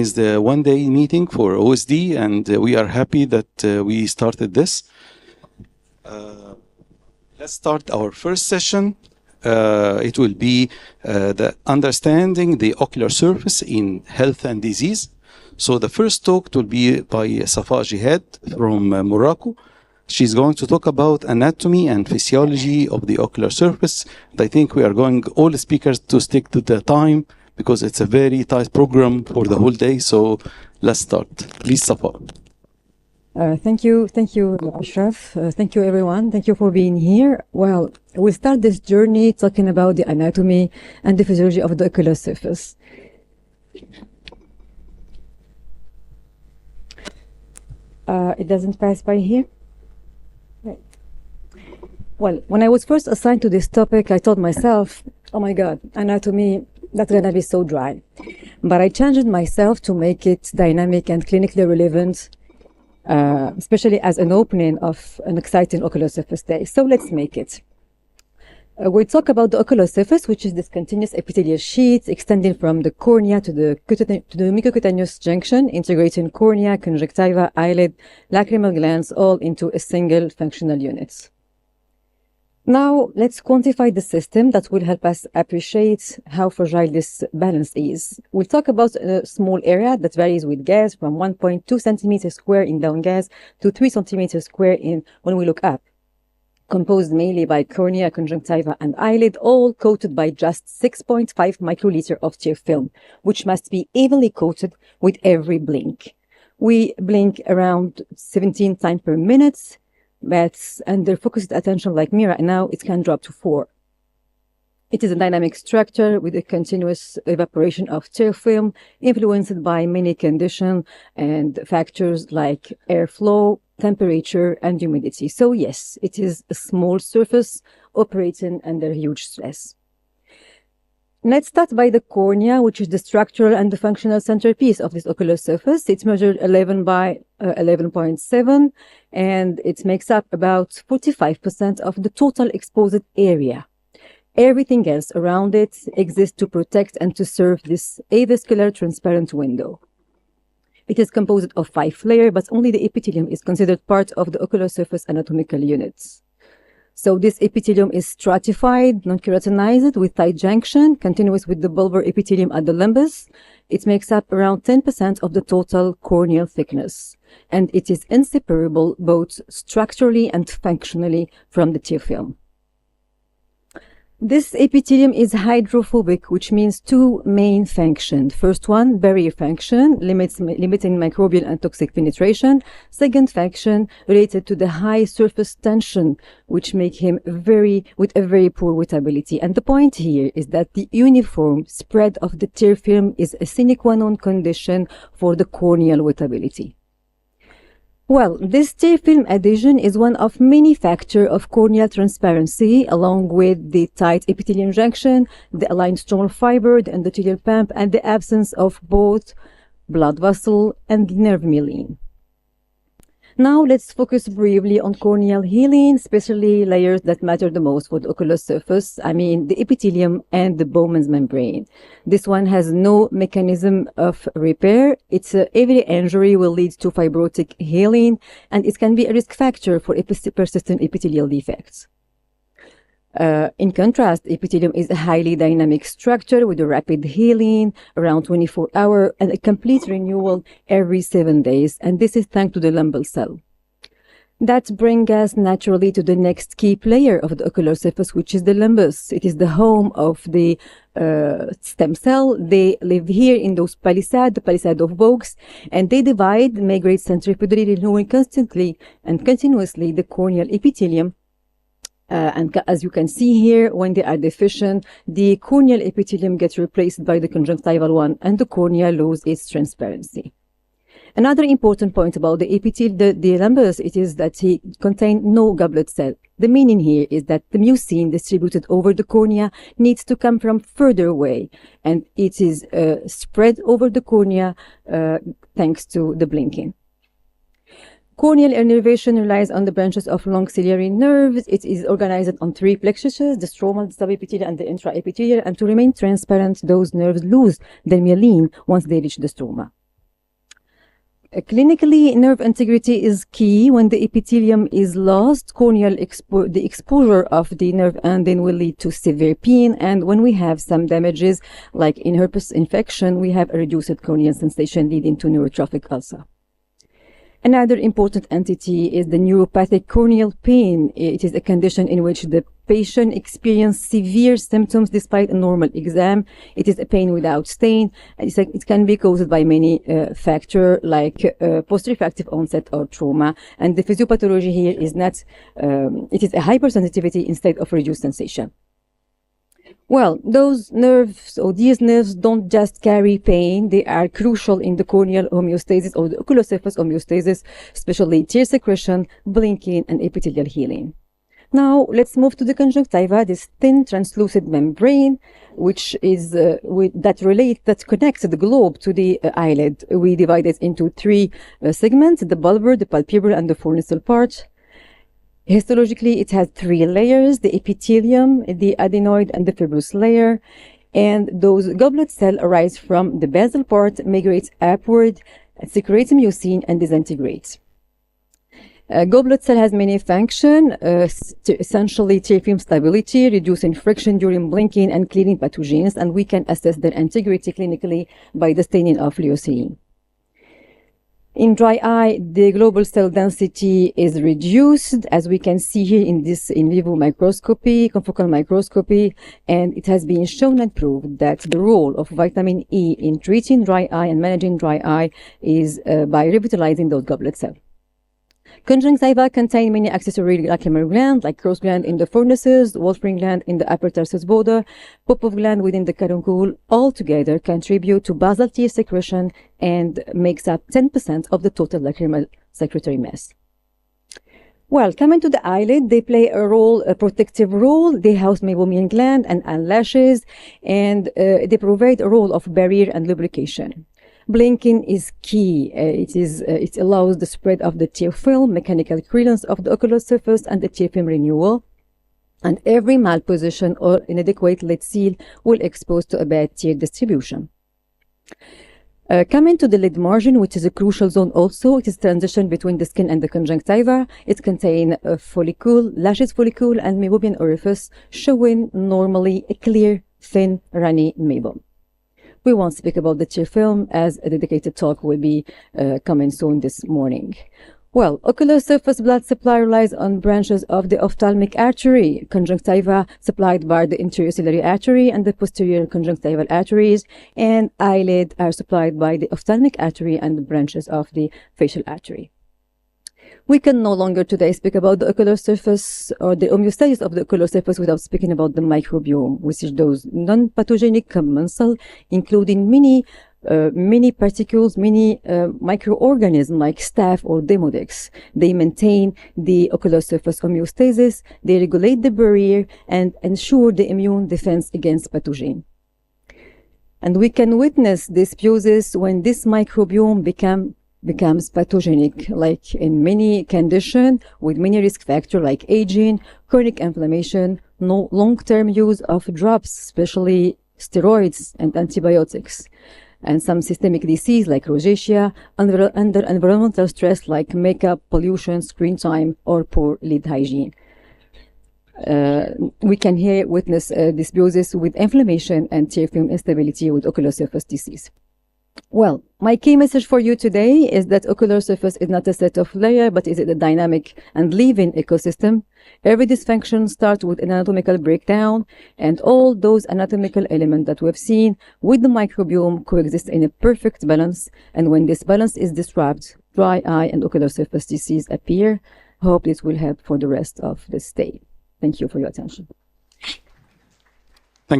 organized a one-day meeting for OSD, and we are happy that we started this. Let's start our first session. It will be the understanding the ocular surface in health and disease. So the first talk will be by Safaa Jihad from Morocco. She's going to talk about anatomy and physiology of the ocular surface. And I think we are going, all the speakers, to stick to the time because it's a very tight program for the whole day. So let's start. Please, Safaa. Thank you, Ashraf. Thank you, everyone. Thank you for being here. Well, we'll start this journey talking about the anatomy and the physiology of the ocular surface. It doesn't pass by here? Right. Well, when I was first assigned to this topic, I told myself, oh my God, anatomy, that's gonna be so dry. But I challenged myself to make it dynamic and clinically relevant, especially as an opening of an exciting ocular surface day. So let's make it. We'll talk about the ocular surface, which is this continuous epithelial sheet extending from the cornea to the mucocutaneous junction, integrating cornea, conjunctiva, eyelid, lacrimal glands, all into a single functional unit. Now, let's quantify the system that will help us appreciate how fragile this balance is. We'll talk about a small area that varies with gas from 1.2 centimeters square in down gas to 3 centimeters square in when we look up, composed mainly by cornea, conjunctiva, and eyelid, all coated by just 6.5 microliter of tear film, which must be evenly coated with every blink. We blink around 17 times per minute. That's under focused attention like me right now, it can drop to 4. It is a dynamic structure with a continuous evaporation of tear film influenced by many conditions and factors like airflow, temperature, and humidity. So yes, it is a small surface operating under huge stress. Let's start by the cornea, which is the structural and the functional centerpiece of this ocular surface. It's measured 11 by 11.7, and it makes up about 45% of the total exposed area. Everything else around it exists to protect and to serve this avascular transparent window. It is composed of 5 layers, but only the epithelium is considered part of the ocular surface anatomical units. So this epithelium is stratified, non-keratinized, with tight junction, continuous with the bulbar epithelium at the limbus. It makes up around 10% of the total corneal thickness, and it is inseparable both structurally and functionally from the tear film. This epithelium is hydrophobic, which means 2 main functions. First one, barrier function, limiting microbial and toxic penetration. Second function, related to the high surface tension, which make him with a very poor wettability. And the point here is that the uniform spread of the tear film is a sine qua non condition for the corneal wettability. Well, this tear film adhesion is one of many factors of corneal transparency, along with the tight epithelial junction, the aligned stromal fiber, the endothelial pump, and the absence of both blood vessel and nerve myelin. Now let's focus briefly on corneal healing, especially layers that matter the most for the ocular surface. I mean, the epithelium and the Bowman's membrane. This one has no mechanism of repair. Its every injury will lead to fibrotic healing, and it can be a risk factor for persistent epithelial defects. In contrast, epithelium is a highly dynamic structure with a rapid healing around 24 hours and a complete renewal every 7 days, and this is thanks to the lumbal cell. That brings us naturally to the next key player of the ocular surface, which is the lumbus. It is the home of the stem cell. They live here in those palisades, the palisade of Bogues, and they divide, migrate centripetally, renewing constantly and continuously the corneal epithelium. And as you can see here, when they are deficient, the corneal epithelium gets replaced by the conjunctival one, and the cornea loses its transparency. Another important point about the epithelium, the lumbus, it is that he contains no goblet cell. The meaning here is that the mucin distributed over the cornea needs to come from further away, and it is spread over the cornea thanks to the blinking. Corneal innervation relies on the branches of long ciliary nerves. It is organized on 3 plexuses, the stromal, the subepithelial, and the intraepithelial, and to remain transparent, those nerves lose their myelin once they reach the stroma. Clinically, nerve integrity is key. When the epithelium is lost, the exposure of the nerve ending will lead to severe pain. And when we have some damages, like in herpes infection, we have a reduced corneal sensation leading to neurotrophic ulcer. Another important entity is the neuropathic corneal pain. It is a condition in which the patient experiences severe symptoms despite a normal exam. It is a pain without stain. It can be caused by many factors like post-refractive onset or trauma. And the physiopathology here is not, it is a hypersensitivity instead of reduced sensation. Well, those nerves or these nerves don't just carry pain. They are crucial in the corneal homeostasis or the ocular surface homeostasis, especially tear secretion, blinking, and epithelial healing. Now, let's move to the conjunctiva, this thin translucent membrane, which is that connects the globe to the eyelid. We divide it into three segments: the bulbar, the palpebral, and the fornicel part. Histologically, it has three layers: the epithelium, the adenoid, and the fibrous layer. And those goblet cells arise from the basal part, migrate upward, secrete mucin, and disintegrate. Goblet cell has many functions, essentially tear film stability, reducing friction during blinking, and cleaning pathogens, and we can assess their integrity clinically by the staining of leucine. In dry eye, the global cell density is reduced, as we can see here in this in vivo microscopy, confocal microscopy, and it has been shown and proved that the role of vitamin E in treating dry eye and managing dry eye is by revitalizing those goblet cells. Conjunctiva contain many accessory lacrimal glands, like Cross gland in the fornices, Wolfram gland in the upper tarsus border, Popov gland within the carbuncle. All together contribute to basal tear secretion and makes up 10% of the total lacrimal secretory mass. Well, coming to the eyelid, they play a protective role. They house meibomian gland and eyelashes, and they provide a role of barrier and lubrication. Blinking is key. It allows the spread of the tear film, mechanical clearance of the ocular surface, and the tear film renewal. And every malposition or inadequate lid seal will expose to a bad tear distribution. Coming to the lid margin, which is a crucial zone also, it is transition between the skin and the conjunctiva. It contains a follicle, lashes follicle, and meibomian orifice, showing normally a clear, thin, runny meibum. We won't speak about the tear film, as a dedicated talk will be coming soon this morning. Well, ocular surface blood supply relies on branches of the ophthalmic artery, conjunctiva supplied by the anterior ciliary artery and the posterior conjunctival arteries, and eyelid are supplied by the ophthalmic artery and the branches of the facial artery. We can no longer today speak about the ocular surface or the homeostasis of the ocular surface without speaking about the microbiome, which is those non-pathogenic commensal, including many particles, many microorganisms like staph or demodex. They maintain the ocular surface homeostasis, they regulate the barrier, and ensure the immune defense against pathogen. And we can witness this dysbiosis when this microbiome becomes pathogenic, like in many conditions with many risk factors like aging, chronic inflammation, no long-term use of drugs, especially steroids and antibiotics, and some systemic disease like rosacea, under environmental stress like makeup, pollution, screen time, or poor lid hygiene. We can here witness dysbiosis with inflammation and tear film instability with ocular surface disease. Well, my key message for you today is that ocular surface is not a set of layers, but is a dynamic and living ecosystem. Every dysfunction starts with an anatomical breakdown, and all those anatomical elements that we've seen with the microbiome coexist in a perfect balance. And when this balance is disrupted, dry eye and ocular surface disease appear. Hope this will help for the rest of this day. Thank you for your attention.